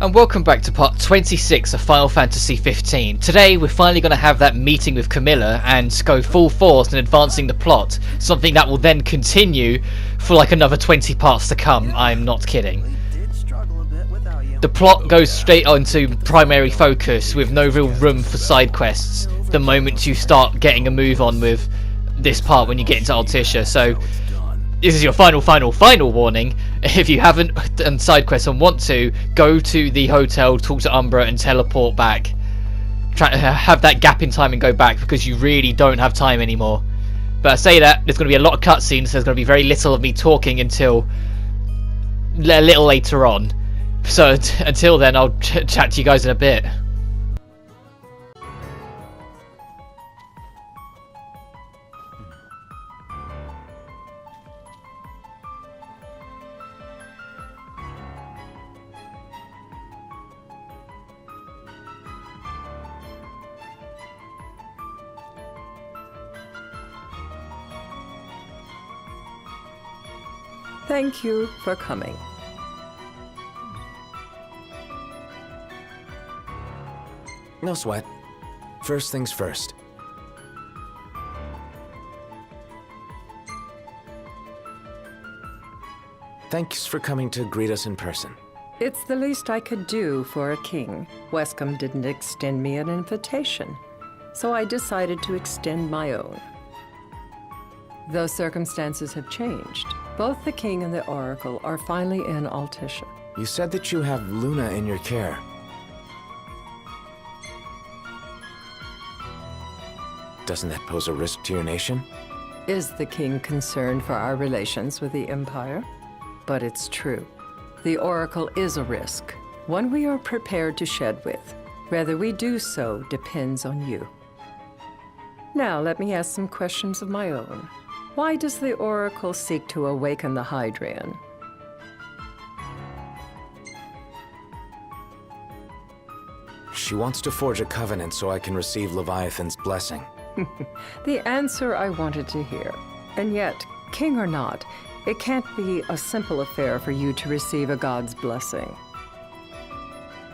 And welcome back to part 26 of Final Fantasy 15. Today we're finally going to have that meeting with Camilla and go full force in advancing the plot, something that will then continue for like another 20 parts to come. I'm not kidding. The plot goes straight on to primary focus with no real room for side quests the moment you start getting a move on with this part when you get into Altissia. So this is your final warning. If you haven't done side quests and want to, go to the hotel, talk to Umbra and teleport back. Try to have that gap in time and go back because you really don't have time anymore. But I say that, there's going to be a lot of cutscenes, so there's going to be very little of me talking until a little later on. So until then, I'll chat to you guys in a bit. Thank you for coming. No sweat. First things first. Thanks for coming to greet us in person. It's the least I could do for a king. Wescom didn't extend me an invitation, so I decided to extend my own. Though circumstances have changed, both the king and the oracle are finally in Altissia. You said that you have Luna in your care. Doesn't that pose a risk to your nation? Is the king concerned for our relations with the Empire? But it's true. The oracle is a risk, one we are prepared to shed with. Whether we do so depends on you. Now let me ask some questions of my own. Why does the oracle seek to awaken the Hydrian? She wants to forge a covenant so I can receive Leviathan's blessing. The answer I wanted to hear. And yet, king or not, it can't be a simple affair for you to receive a god's blessing.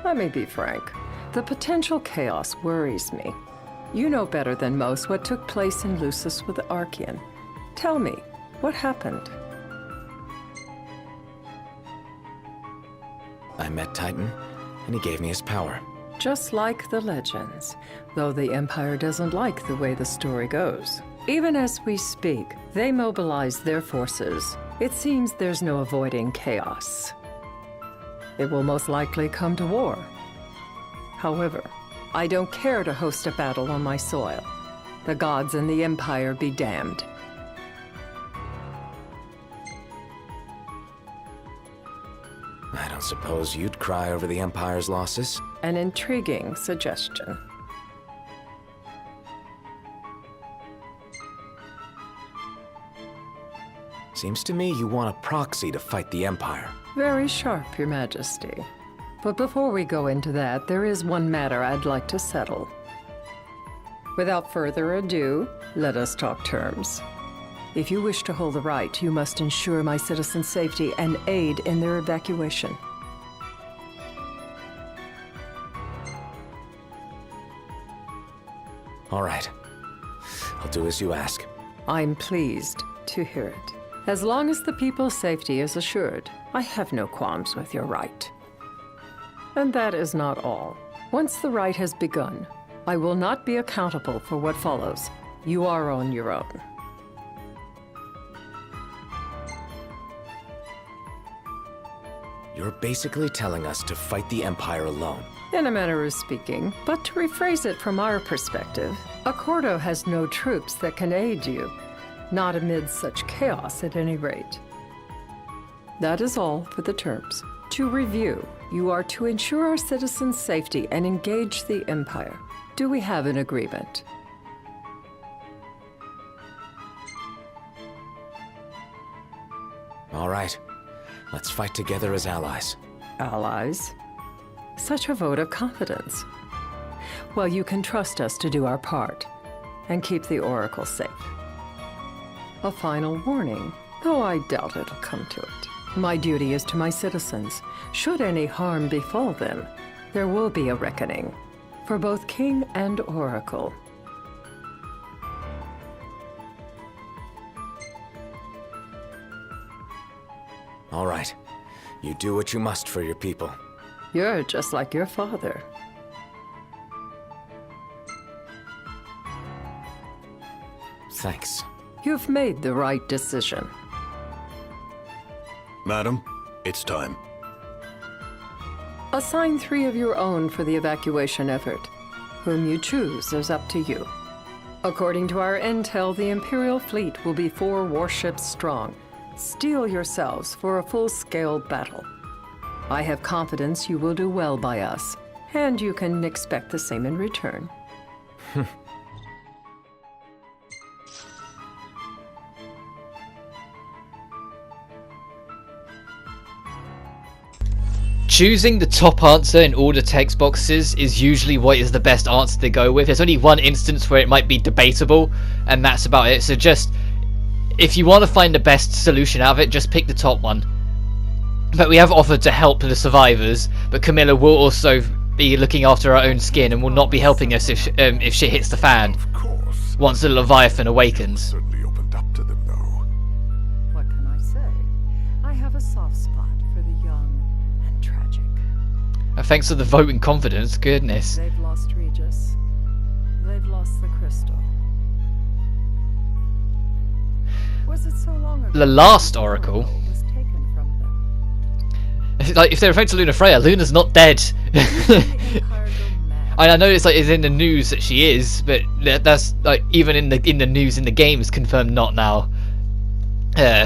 Let me be frank. The potential chaos worries me. You know better than most what took place in Lucis with the Archean. Tell me, what happened? I met Titan, and he gave me his power. Just like the legends, though the Empire doesn't like the way the story goes. Even as we speak, they mobilize their forces. It seems there's no avoiding chaos. It will most likely come to war. However, I don't care to host a battle on my soil. The gods and the Empire be damned. I don't suppose you'd cry over the Empire's losses? An intriguing suggestion. Seems to me you want a proxy to fight the Empire. Very sharp, Your Majesty. But before we go into that, there is one matter I'd like to settle. Without further ado, let us talk terms. If you wish to hold the rite, you must ensure my citizens' safety and aid in their evacuation. All right. I'll do as you ask. I'm pleased to hear it. As long as the people's safety is assured, I have no qualms with your rite. And that is not all. Once the rite has begun, I will not be accountable for what follows. You are on your own. You're basically telling us to fight the Empire alone. In a manner of speaking, but to rephrase it from our perspective, Accordo has no troops that can aid you. Not amid such chaos, at any rate. That is all for the terms. To review, you are to ensure our citizens' safety and engage the Empire. Do we have an agreement? All right. Let's fight together as allies. Allies? Such a vote of confidence. Well, you can trust us to do our part and keep the Oracle safe. A final warning, though I doubt it'll come to it. My duty is to my citizens. Should any harm befall them, there will be a reckoning. For both King and Oracle. All right. You do what you must for your people. You're just like your father. Thanks. You've made the right decision. Madam, it's time. Assign 3 of your own for the evacuation effort. Whom you choose is up to you. According to our intel, the Imperial fleet will be 4 warships strong. Steel yourselves for a full-scale battle. I have confidence you will do well by us, and you can expect the same in return. Choosing the top answer in all the text boxes is usually what is the best answer to go with. There's only one instance where it might be debatable, and that's about it. So just, if you want to find the best solution out of it, just pick the top one. But we have offered to help the survivors, but Camilla will also be looking after her own skin and will not be helping us if shit hits the fan. Of course. Once the Leviathan awakens. Certainly opened up to them, though. What can I say? I have a soft spot for the young and tragic. Thanks for the vote and confidence, goodness. They've lost Regis. They've lost the crystal. Was it so long ago? The last Oracle. Was taken from them. Like, if they're referring to Luna Freya, Luna's not dead. I know it's in the news that she is, but that's like even in the news in the game is confirmed not now.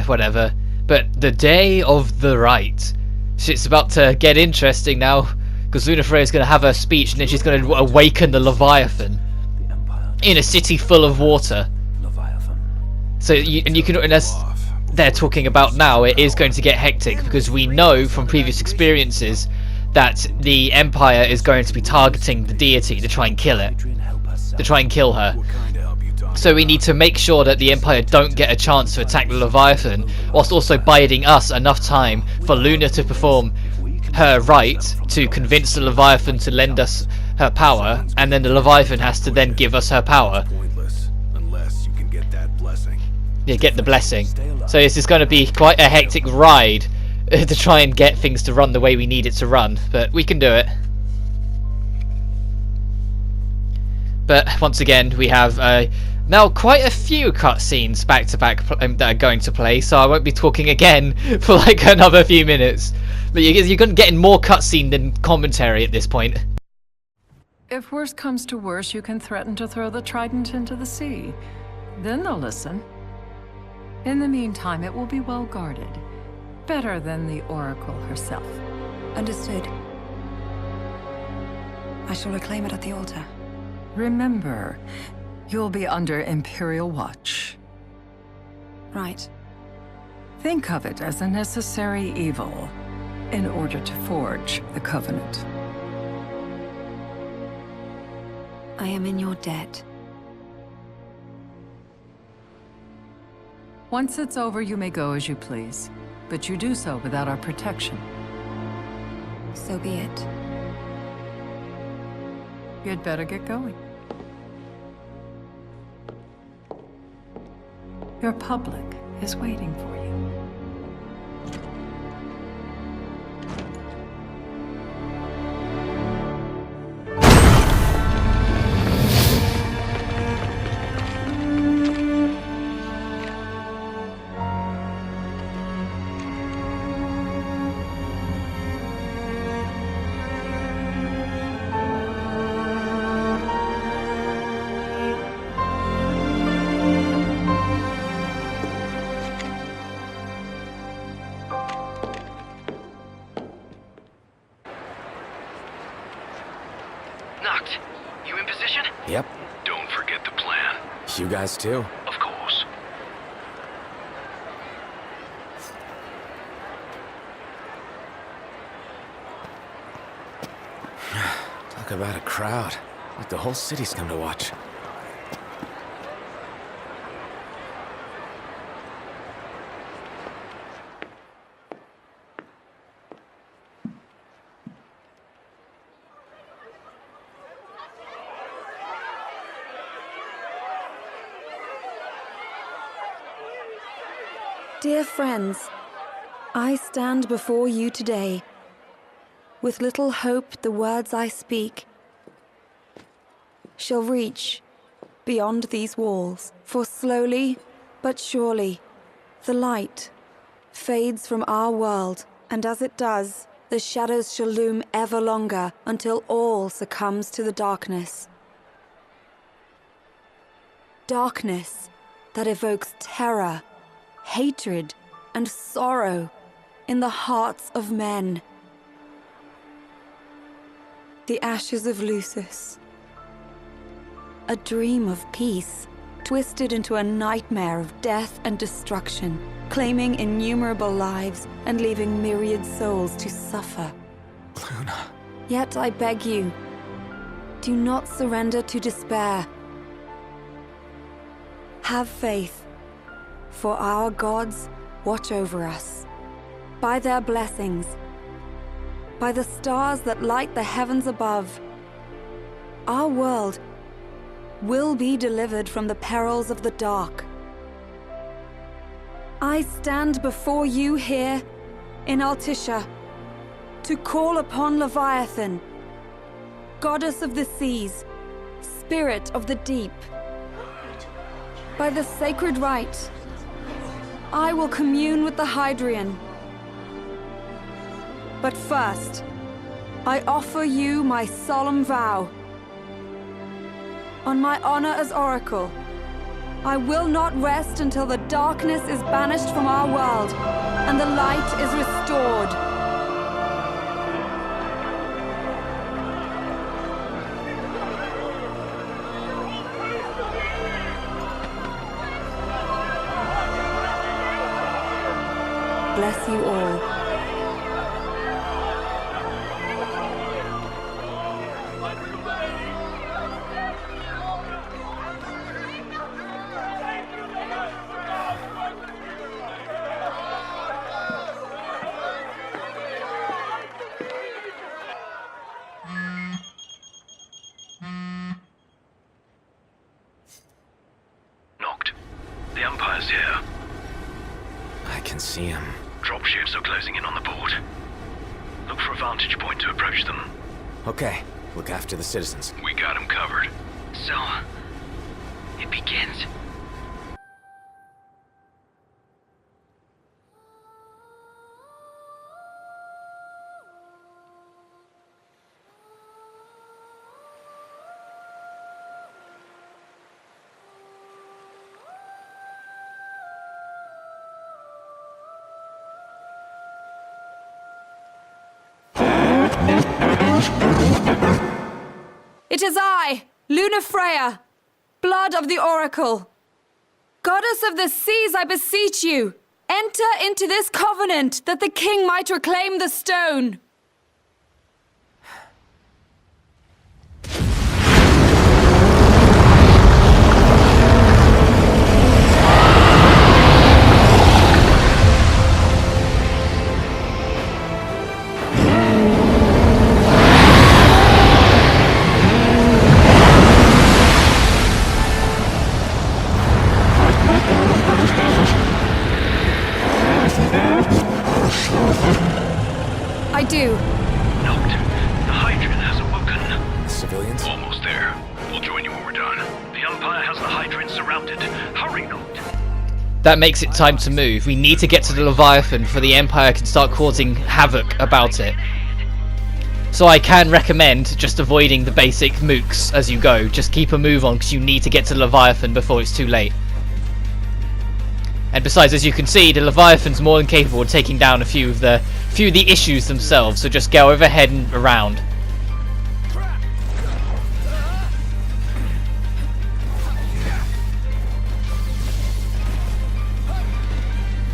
Whatever. But the day of the rite, shit's about to get interesting now, because Luna Freya's going to have her speech and then she's going to awaken the Leviathan in a city full of water. So you can, unless they're talking about now, it is going to get hectic, because we know from previous experiences that the Empire is going to be targeting the deity to try and kill it, to try and kill her. So we need to make sure that the Empire don't get a chance to attack the Leviathan, whilst also biding us enough time for Luna to perform her rite to convince the Leviathan to lend us her power, and then the Leviathan has to then give us her power. Unless you can get that blessing. Yeah, get the blessing. So this is going to be quite a hectic ride to try and get things to run the way we need it to run, but we can do it. But once again, we have now quite a few cutscenes back to back that are going to play, so I won't be talking again for like another few minutes. But you're going to get more cutscene than commentary at this point. If worse comes to worse, you can threaten to throw the trident into the sea. Then they'll listen. In the meantime, it will be well guarded. Better than the Oracle herself. Understood. I shall reclaim it at the altar. Remember, you'll be under Imperial watch. Right. Think of it as a necessary evil in order to forge the Covenant. I am in your debt. Once it's over, you may go as you please, but you do so without our protection. So be it. You'd better get going. Your public is waiting for you. Knocked. You in position? Yep. Don't forget the plan. You guys too. Of course. Talk about a crowd. Like the whole city's come to watch. Dear friends, I stand before you today. With little hope the words I speak shall reach beyond these walls. For slowly but surely, the light fades from our world, and as it does, the shadows shall loom ever longer until all succumbs to the darkness. Darkness that evokes terror, hatred, and sorrow in the hearts of men. The ashes of Lucis. A dream of peace, twisted into a nightmare of death and destruction, claiming innumerable lives and leaving myriad souls to suffer. Luna. Yet I beg you, do not surrender to despair. Have faith, for our gods watch over us. By their blessings, by the stars that light the heavens above, our world will be delivered from the perils of the dark. I stand before you here in Altissia to call upon Leviathan, goddess of the seas, spirit of the deep. By the sacred rite, I will commune with the Hydrian. But first, I offer you my solemn vow. On my honor as Oracle, I will not rest until the darkness is banished from our world and the light is restored. Bless you all. Knocked. The Empire's here. I can see him. Dropships are closing in on the port. Look for a vantage point to approach them. Okay, look after the citizens. We got them covered. So, it begins. It is I, Luna Freya, blood of the Oracle. Goddess of the seas, I beseech you, enter into this covenant that the king might reclaim the stone. I do. Knocked. The Hydrian has awoken. Civilians? Almost there. We'll join you when we're done. The Empire has the Hydrian surrounded. Hurry, Knocked. That makes it time to move. We need to get to the Leviathan before the Empire can start causing havoc about it. So I can recommend just avoiding the basic mooks as you go. Just keep a move on because you need to get to the Leviathan before it's too late. And besides, as you can see, the Leviathan's more than capable of taking down a few of the issues themselves, so just go overhead and around.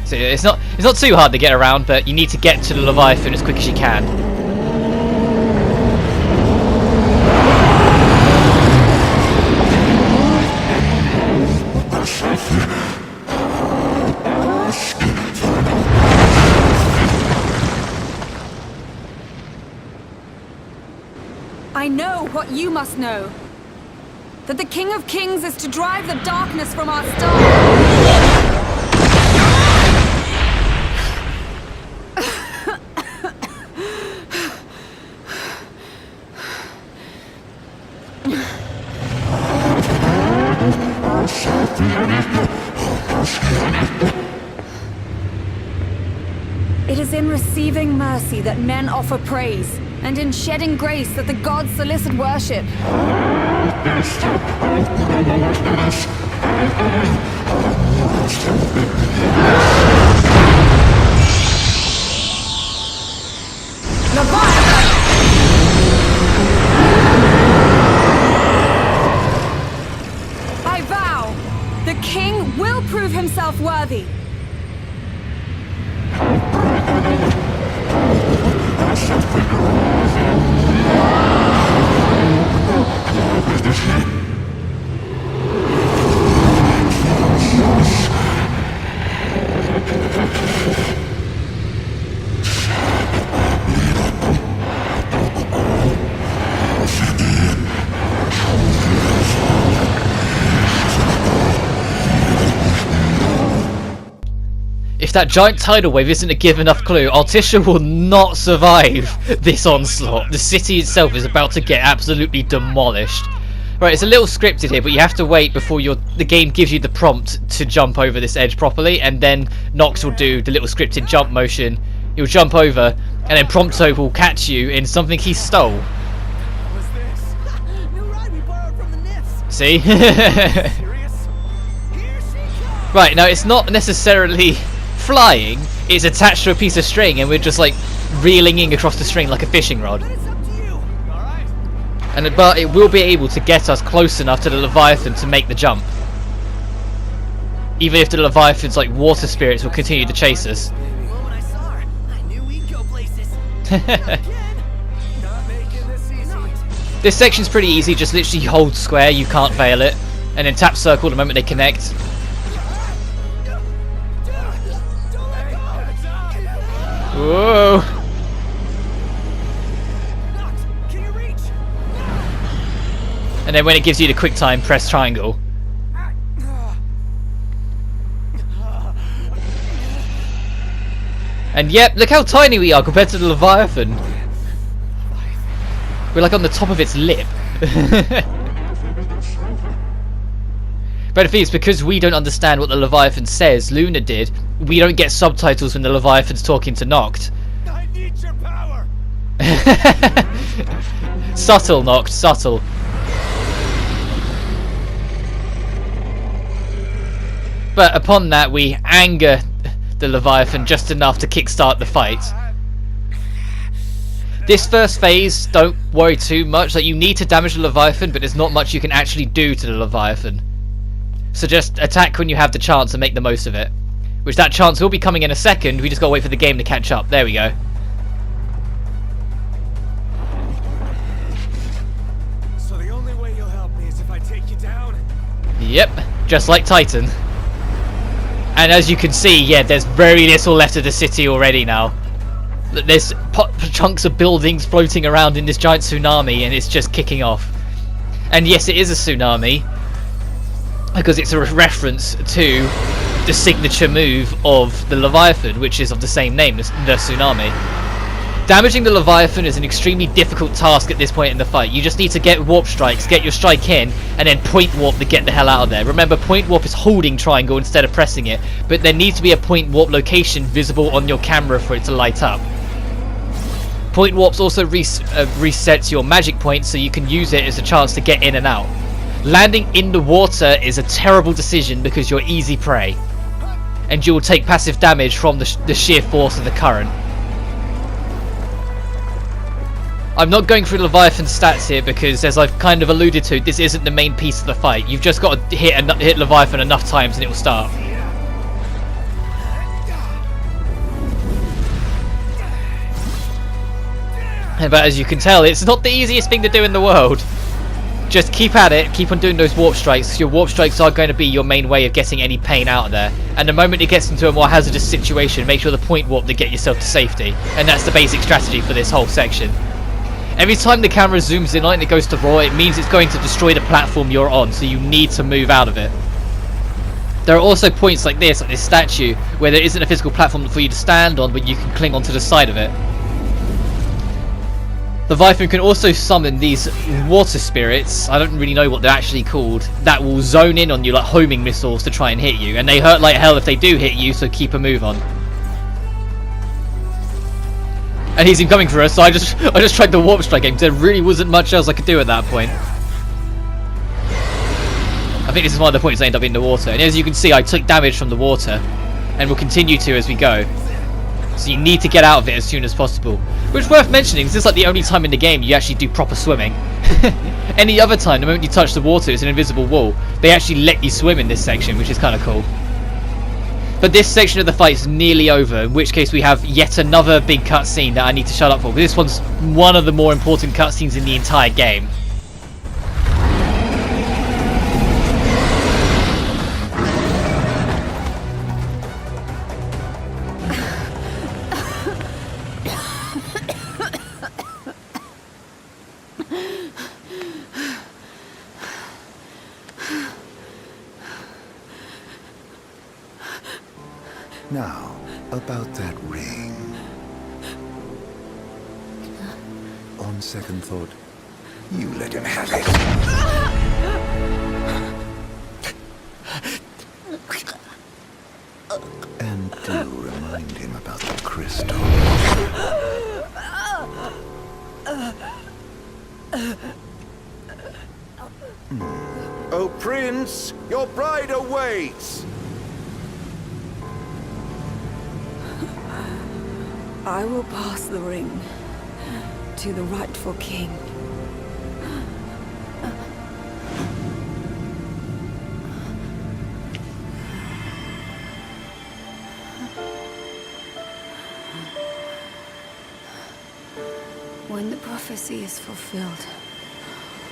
So it's not too hard to get around, but you need to get to the Leviathan as quick as you can. I know what you must know. That the King of Kings is to drive the darkness from our stars. mercy that men offer praise, and in shedding grace that the gods solicit worship. Leviathan! I vow, the king will prove himself worthy. If that giant tidal wave isn't a give enough clue, Altissia will not survive this onslaught. The city itself is about to get absolutely demolished. Right, it's a little scripted here, but you have to wait before the game gives you the prompt to jump over this edge properly, and then Nox will do the little scripted jump motion. He'll jump over, and then Prompto will catch you in something he stole. What's this? New ride we borrowed from the Nifs. See? Serious? Here she comes. Right, now it's not necessarily flying, it's attached to a piece of string, and we're just like reeling in across the string like a fishing rod. But it's up to you. All right. But it will be able to get us close enough to the Leviathan to make the jump. Even if the Leviathan's like water spirits will continue to chase us. Well, when I saw her, I knew we'd go places. Again, not making this easy. This section's pretty easy, just literally hold square, you can't fail it, and then tap circle the moment they connect. Whoa! Can you reach? And then when it gives you the quick time, press triangle. And yep, look how tiny we are compared to the Leviathan. We're like on the top of its lip. But the thing is, because we don't understand what the Leviathan says, Luna did, we don't get subtitles when the Leviathan's talking to Noct. I need your power. Subtle, Noct, subtle. But upon that, we anger the Leviathan just enough to kickstart the fight. This first phase, don't worry too much. Like, you need to damage the Leviathan, but there's not much you can actually do to the Leviathan. So just attack when you have the chance and make the most of it. Which that chance will be coming in a second, we just gotta wait for the game to catch up. There we go. So the only way you'll help me is if I take you down? Yep, just like Titan. And as you can see, yeah, there's very little left of the city already now. There's chunks of buildings floating around in this giant tsunami, and it's just kicking off. And yes, it is a tsunami, because it's a reference to the signature move of the Leviathan, which is of the same name, the tsunami. Damaging the Leviathan is an extremely difficult task at this point in the fight. You just need to get warp strikes, get your strike in, and then point warp to get the hell out of there. Remember, point warp is holding triangle instead of pressing it, but there needs to be a point warp location visible on your camera for it to light up. Point warps also resets your magic points, so you can use it as a chance to get in and out. Landing in the water is a terrible decision because you're easy prey, and you will take passive damage from the sheer force of the current. I'm not going through Leviathan's stats here because, as I've kind of alluded to, this isn't the main piece of the fight. You've just got to hit Leviathan enough times and it will start. But as you can tell, it's not the easiest thing to do in the world. Just keep at it, keep on doing those warp strikes. Your warp strikes are going to be your main way of getting any pain out of there. And the moment it gets into a more hazardous situation, make sure the point warp to get yourself to safety. And that's the basic strategy for this whole section. Every time the camera zooms in on it and it goes to raw, it means it's going to destroy the platform you're on, so you need to move out of it. There are also points like this statue, where there isn't a physical platform for you to stand on, but you can cling onto the side of it. Leviathan can also summon these water spirits, I don't really know what they're actually called, that will zone in on you like homing missiles to try and hit you, and they hurt like hell if they do hit you, so keep a move on. and he's coming for us. So I just tried the warp strike game. There really wasn't much else I could do at that point. I think this is one of the points I end up in the water, and as you can see, I took damage from the water, and will continue to as we go. So you need to get out of it as soon as possible. Which is worth mentioning, this is like the only time in the game you actually do proper swimming. Any other time, the moment you touch the water, it's an invisible wall. They actually let you swim in this section, which is kind of cool. But this section of the fight is nearly over, in which case we have yet another big cutscene that I need to shut up for. This one's one of the more important cutscenes in the entire game. Now, about that ring. On second thought, you let him have it. And do remind him about the crystal. Oh, Prince, your bride awaits! I will pass the ring to the rightful king. When the prophecy is fulfilled,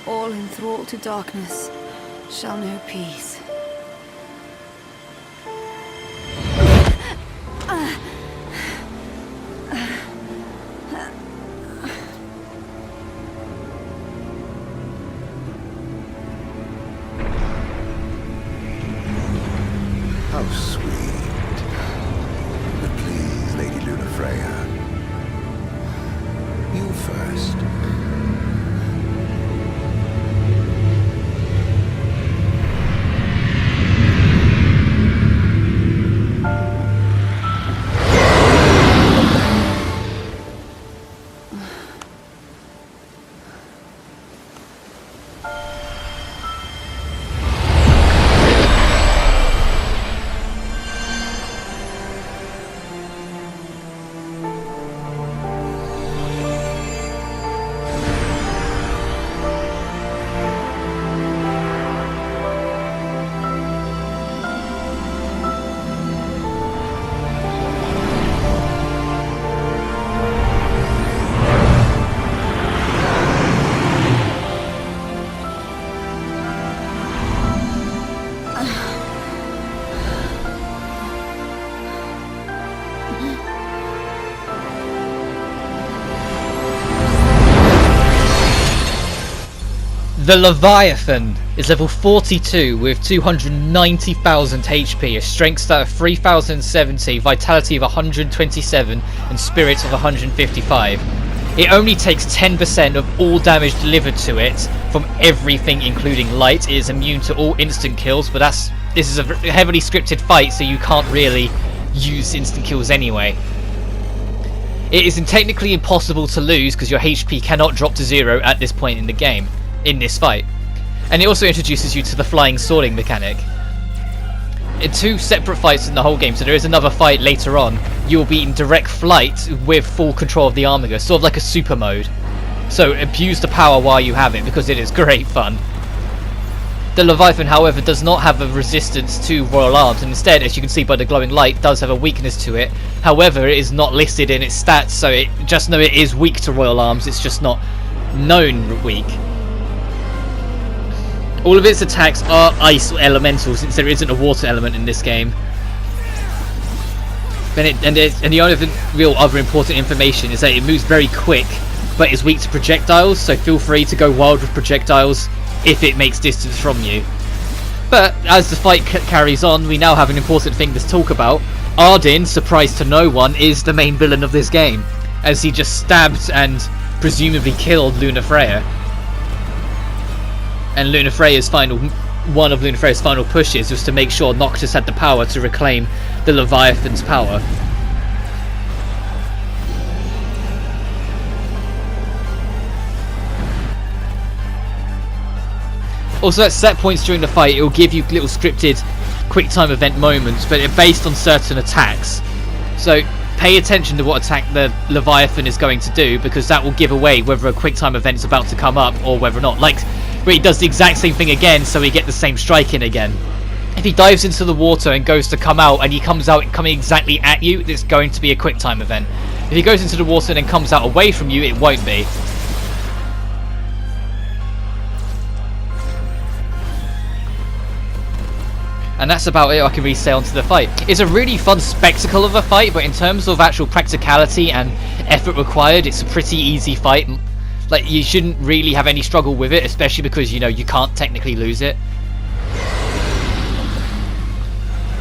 all enthralled to darkness shall know peace. How sweet. But please, Lady Lunafreya, you first. The Leviathan is level 42 with 290,000 HP, a strength stat of 3070, vitality of 127 and spirit of 155. It only takes 10% of all damage delivered to it from everything including light. It is immune to all instant kills, but this is a heavily scripted fight, so you can't really use instant kills anyway. It is technically impossible to lose because your HP cannot drop to 0 at this point in the game, in this fight. And it also introduces you to the flying swording mechanic. In 2 separate fights in the whole game, so there is another fight later on, you will be in direct flight with full control of the Armiger, sort of like a super mode. So abuse the power while you have it, because it is great fun. The Leviathan, however, does not have a resistance to Royal Arms, and instead, as you can see by the glowing light, does have a weakness to it. However, it is not listed in its stats, so just know it is weak to Royal Arms, it's just not known weak. All of its attacks are ice elemental, since there isn't a water element in this game. And the only real other important information is that it moves very quick, but is weak to projectiles, so feel free to go wild with projectiles if it makes distance from you. But as the fight carries on, we now have an important thing to talk about. Ardyn, surprise to no one, is the main villain of this game, as he just stabbed and presumably killed Lunafreya. And one of Lunafreya's final pushes was to make sure Noctis had the power to reclaim the Leviathan's power. Also, at set points during the fight, it will give you little scripted quick time event moments, but they're based on certain attacks. So pay attention to what attack the Leviathan is going to do, because that will give away whether a quick time event is about to come up or whether or not. Like, where he does the exact same thing again, so we get the same strike in again. If he dives into the water and goes to come out, and he comes out coming exactly at you, it's going to be a quick time event. If he goes into the water and then comes out away from you, it won't be. And that's about it I can really say onto the fight. It's a really fun spectacle of a fight, but in terms of actual practicality and effort required, it's a pretty easy fight. Like, you shouldn't really have any struggle with it, especially because, you know, you can't technically lose it.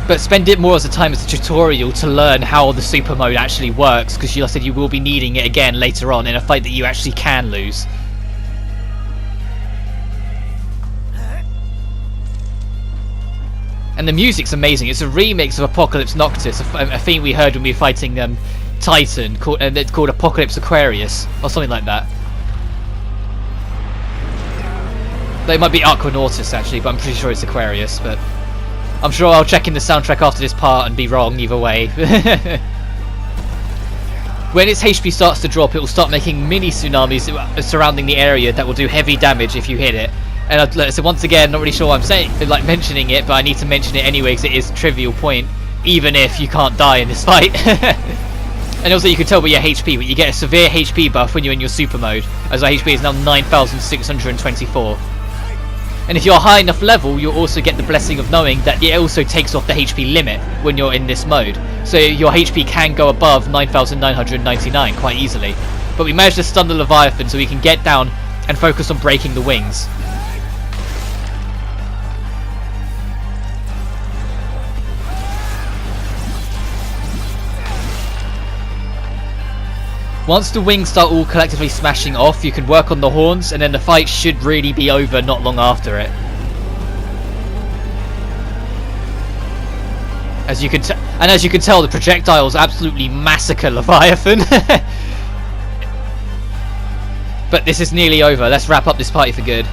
But spend it more as a time as a tutorial to learn how the super mode actually works, because like I said, you will be needing it again later on in a fight that you actually can lose. And the music's amazing. It's a remix of Apocalypse Noctis, a theme we heard when we were fighting Titan, it's called Apocalypse Aquarius, or something like that. It might be Aquanautis actually, but I'm pretty sure it's Aquarius, but I'm sure I'll check in the soundtrack after this part and be wrong either way. When its HP starts to drop, it will start making mini tsunamis surrounding the area that will do heavy damage if you hit it. And so once again, not really sure why I'm saying, like, mentioning it, but I need to mention it anyway because it is a trivial point, even if you can't die in this fight. And also you can tell by your HP, but you get a severe HP buff when you're in your super mode, as our HP is now 9,624. And if you're a high enough level, you'll also get the blessing of knowing that it also takes off the HP limit when you're in this mode. So your HP can go above 9,999 quite easily. But we managed to stun the Leviathan so we can get down and focus on breaking the wings. Once the wings start all collectively smashing off, you can work on the horns, and then the fight should really be over not long after it. As you can tell, the projectiles absolutely massacre Leviathan. But this is nearly over. Let's wrap up this party for good.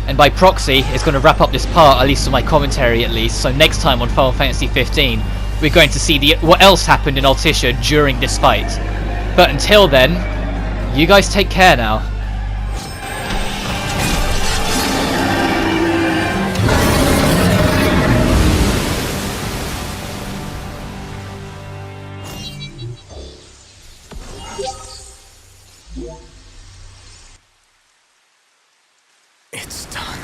And by proxy, it's going to wrap up this part, at least for my commentary at least. So next time on Final Fantasy 15, we're going to see what else happened in Altissia during this fight. But until then, you guys take care now. It's done.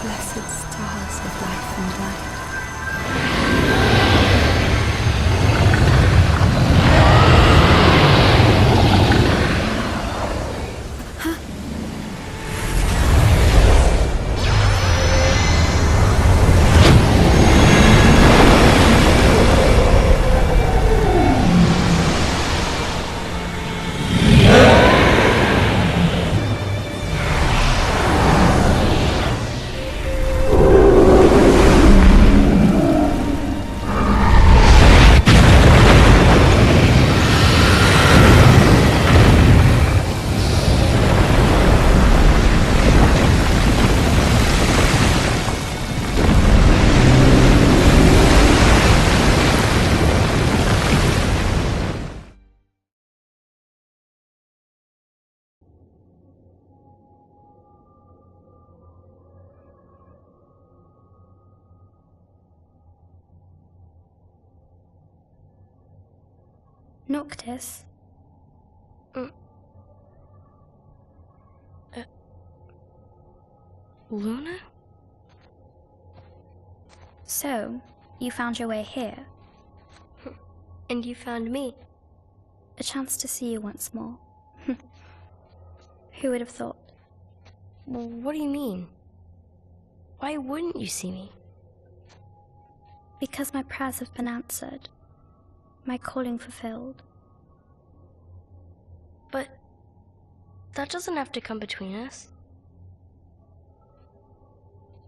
Blessed stars of life and light. Noctis? Luna? So, you found your way here. And you found me. A chance to see you once more. Who would have thought? What do you mean? Why wouldn't you see me? Because my prayers have been answered. My calling fulfilled. But that doesn't have to come between us.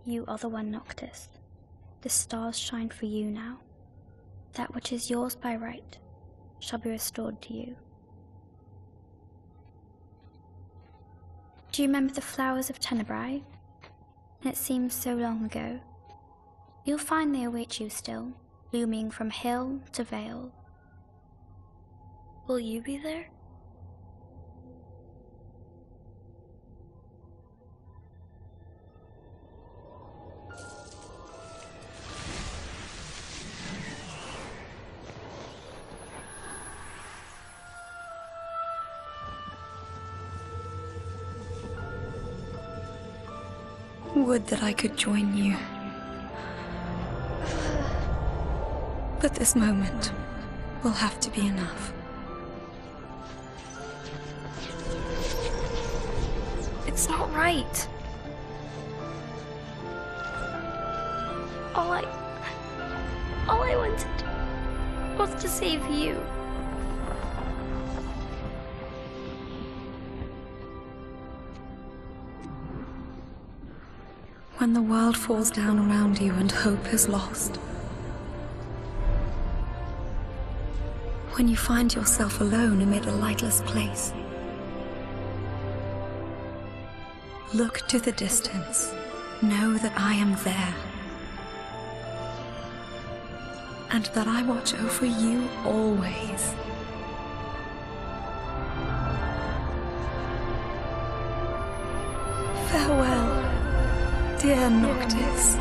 You are the one, Noctis. The stars shine for you now. That which is yours by right shall be restored to you. Do you remember the flowers of Tenebrae? It seems so long ago. You'll find they await you still, blooming from hill to vale. Will you be there? Would that I could join you. But this moment will have to be enough. It's not right. All I wanted was to save you. When the world falls down around you and hope is lost. When you find yourself alone amid a lightless place. Look to the distance. Know that I am there. And that I watch over you always. Farewell, dear Noctis.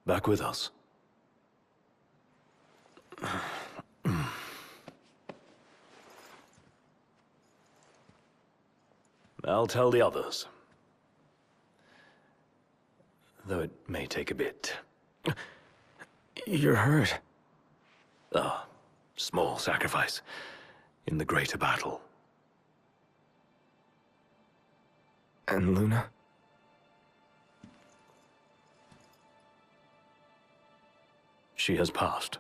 Back with us. I'll tell the others. Though it may take a bit. You're hurt. A small sacrifice in the greater battle. And Luna? She has passed.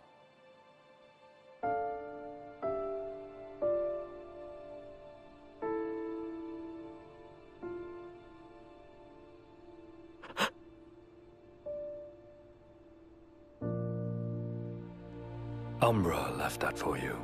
Umbra left that for you.